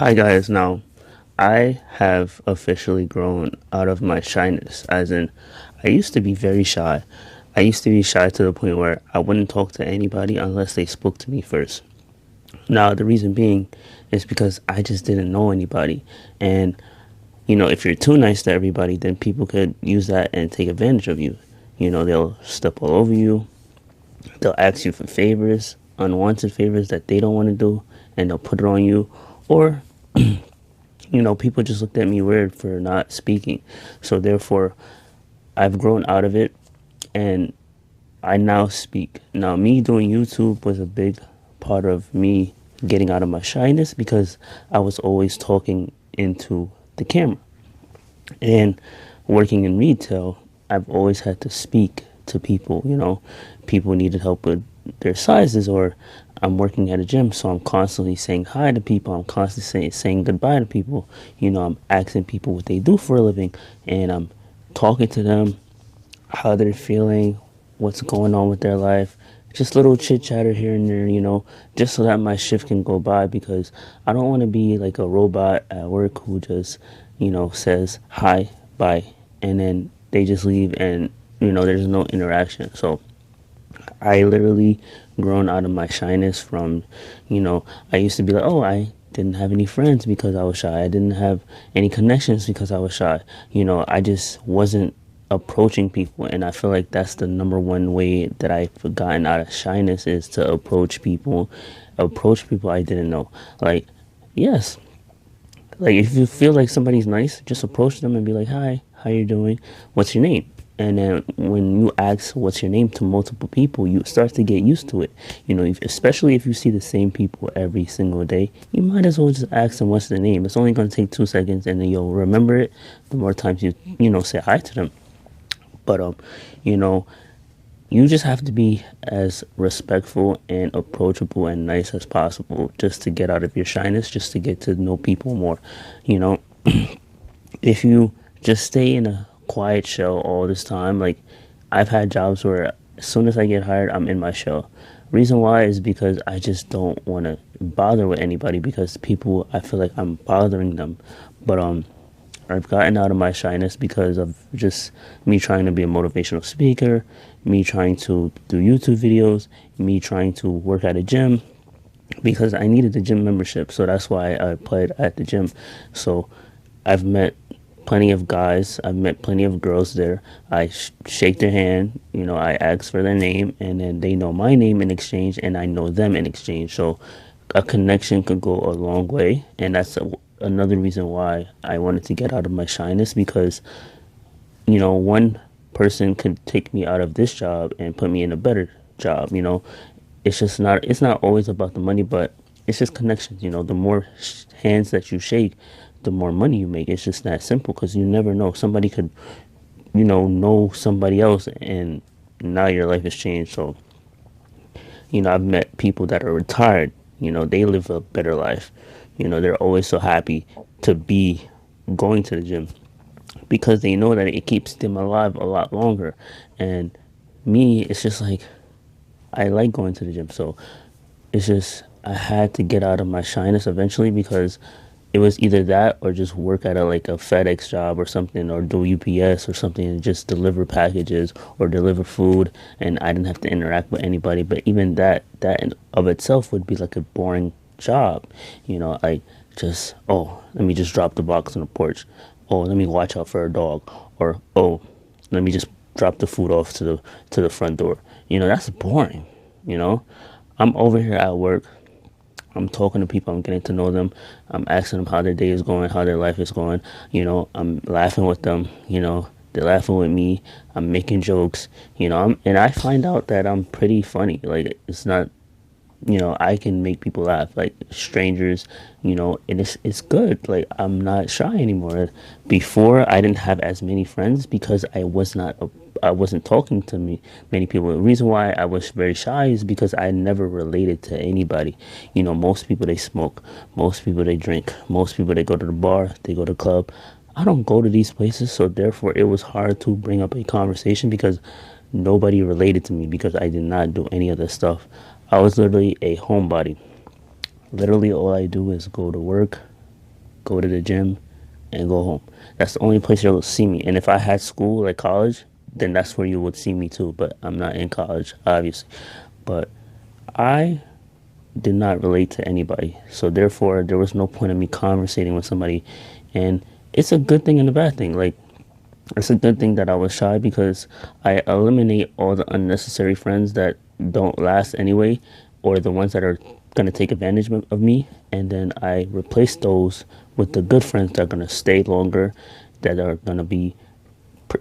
Hi guys, now I have officially grown out of my shyness, as in, I used to be very shy. I used to be shy to the point where I wouldn't talk to anybody unless they spoke to me first. Now, the reason being is because I just didn't know anybody. And, if you're too nice to everybody, then people could use that and take advantage of you. They'll step all over you, they'll ask you for favors, unwanted favors that they don't want to do, and they'll put it on you. Or people just looked at me weird for not speaking. So therefore, I've grown out of it and I now speak. Now, me doing YouTube was a big part of me getting out of my shyness because I was always talking into the camera. And working in retail, I've always had to speak to people. People needed help with their sizes, or I'm working at a gym, so I'm constantly saying hi to people. I'm constantly saying goodbye to people. I'm asking people what they do for a living, and I'm talking to them, how they're feeling, what's going on with their life. Just little chit chatter here and there, just so that my shift can go by because I don't want to be like a robot at work who just, says hi, bye, and then they just leave and, there's no interaction. So I literally grown out of my shyness from, I used to be like, oh, I didn't have any friends because I was shy. I didn't have any connections because I was shy. I just wasn't approaching people. And I feel like that's the number one way that I've gotten out of shyness is to approach people I didn't know. Like, yes, like if you feel like somebody's nice, just approach them and be like, "Hi, how you doing? What's your name?" And then when you ask what's your name to multiple people, you start to get used to it. Especially if you see the same people every single day, you might as well just ask them what's their name. It's only going to take 2 seconds, and then you'll remember it. The more times you say hi to them, but you know, you just have to be as respectful and approachable and nice as possible just to get out of your shyness, just to get to know people more. You know, if you just stay in a quiet shell all this time, like I've had jobs where as soon as I get hired, I'm in my shell. Reason why is because I just don't want to bother with anybody because people, I feel like I'm bothering them. But I've gotten out of my shyness because of just me trying to be a motivational speaker, me trying to do YouTube videos, me trying to work at a gym because I needed the gym membership. So that's why I applied at the gym. So I've met plenty of guys, I've met plenty of girls there. I shake their hand, I ask for their name, and then they know my name in exchange, and I know them in exchange. So a connection could go a long way, and that's another reason why I wanted to get out of my shyness because one person could take me out of this job and put me in a better job. It's not always about the money, but it's just connections. The more hands that you shake, the more money you make. It's just that simple because you never know. Somebody could, know somebody else, and now your life has changed. So, I've met people that are retired. They live a better life. They're always so happy to be going to the gym because they know that it keeps them alive a lot longer. And me, it's just like I like going to the gym. So it's just I had to get out of my shyness eventually because it was either that or just work at a FedEx job or something or do UPS or something and just deliver packages or deliver food and I didn't have to interact with anybody. But even that in of itself would be like a boring job. I just let me just drop the box on the porch. Oh, let me watch out for a dog. Or let me just drop the food off to the front door. That's boring. You know, I'm over here at work. I'm talking to people. I'm getting to know them. I'm asking them how their day is going, how their life is going. I'm laughing with them. They're laughing with me. I'm making jokes. And I find out that I'm pretty funny. Like it's not I can make people laugh, like strangers, and it's good. Like I'm not shy anymore. Before I didn't have as many friends because I wasn't talking to many people. The reason why I was very shy is because I never related to anybody. Most people they smoke, most people they drink, most people they go to the bar, they go to the club. I don't go to these places, so therefore it was hard to bring up a conversation because nobody related to me because I did not do any of this stuff. I was literally a homebody. Literally, all I do is go to work, go to the gym, and go home. That's the only place you'll see me. And if I had school, like college, then that's where you would see me too. But I'm not in college, obviously. But I did not relate to anybody. So therefore, there was no point in me conversating with somebody. And it's a good thing and a bad thing. Like, it's a good thing that I was shy because I eliminate all the unnecessary friends that don't last anyway, or the ones that are gonna take advantage of me, and then I replace those with the good friends that are gonna stay longer, that are gonna be,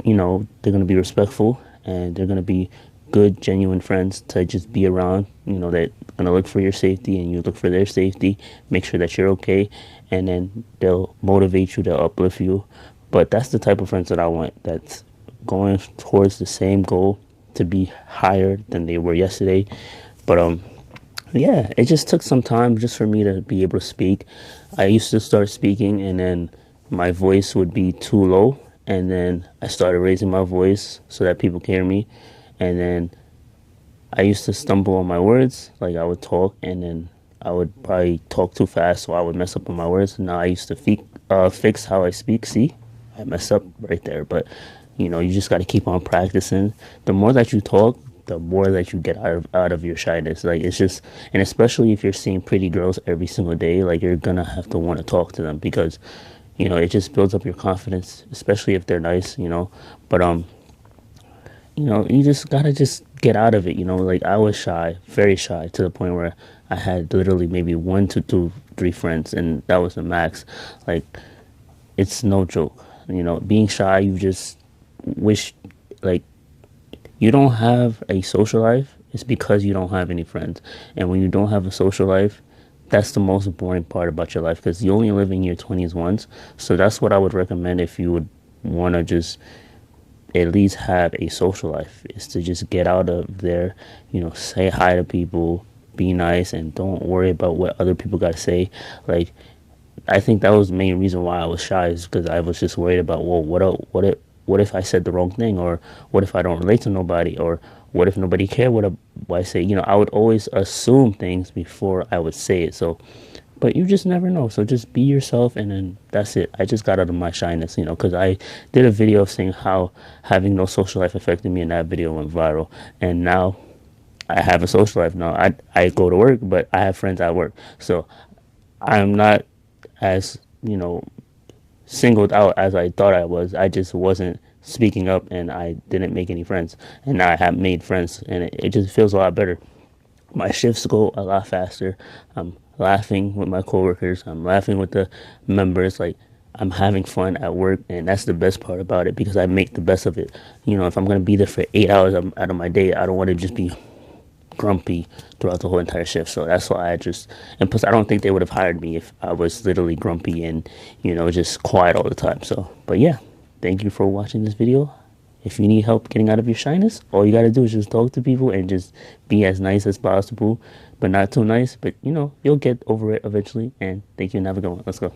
they're gonna be respectful, and they're gonna be good, genuine friends to just be around. That gonna look for your safety, and you look for their safety, make sure that you're okay, and then they'll motivate you, they'll uplift you. But that's the type of friends that I want. That's going towards the same goal to be higher than they were yesterday. But yeah, it just took some time just for me to be able to speak. I used to start speaking, and then my voice would be too low, and then I started raising my voice so that people can hear me, and then I used to stumble on my words. Like, I would talk, and then I would probably talk too fast, so I would mess up on my words. Now I used to fix how I speak. See, I mess up right there, but you just got to keep on practicing. The more that you talk, the more that you get out of your shyness. Like, it's just, and especially if you're seeing pretty girls every single day, like, you're gonna have to want to talk to them because it just builds up your confidence, especially if they're nice. But you just gotta just get out of it. Like, I was shy, very shy, to the point where I had literally maybe one to two, three friends, and that was the max. Like, it's no joke. Being shy, you just wish, like, you don't have a social life. It's because you don't have any friends. And when you don't have a social life, that's the most boring part about your life, because you only live in your 20s once. So that's what I would recommend if you would want to just at least have a social life, is to just get out of there, say hi to people, be nice, and don't worry about what other people got to say. Like, I think that was the main reason why I was shy, is because I was just worried about, well, what if I said the wrong thing, or what if I don't relate to nobody, or what if nobody cared what I say. I would always assume things before I would say it. So, but you just never know. So just be yourself, and then that's it. I just got out of my shyness, because I did a video of saying how having no social life affected me, and that video went viral. And now I have a social life. Now I go to work, but I have friends at work. So I'm not as, singled out as I thought I was. I just wasn't speaking up, and I didn't make any friends. And now I have made friends, and it just feels a lot better. My shifts go a lot faster. I'm laughing with my coworkers. I'm laughing with the members. Like, I'm having fun at work, and that's the best part about it, because I make the best of it. If I'm gonna be there for 8 hours out of my day, I don't want to just be grumpy throughout the whole entire shift. So that's why and plus, I don't think they would have hired me if I was literally grumpy and, just quiet all the time. So, but yeah, thank you for watching this video. If you need help getting out of your shyness, all you got to do is just talk to people and just be as nice as possible, but not too nice. But, you'll get over it eventually. And thank you, and have a good one. Let's go.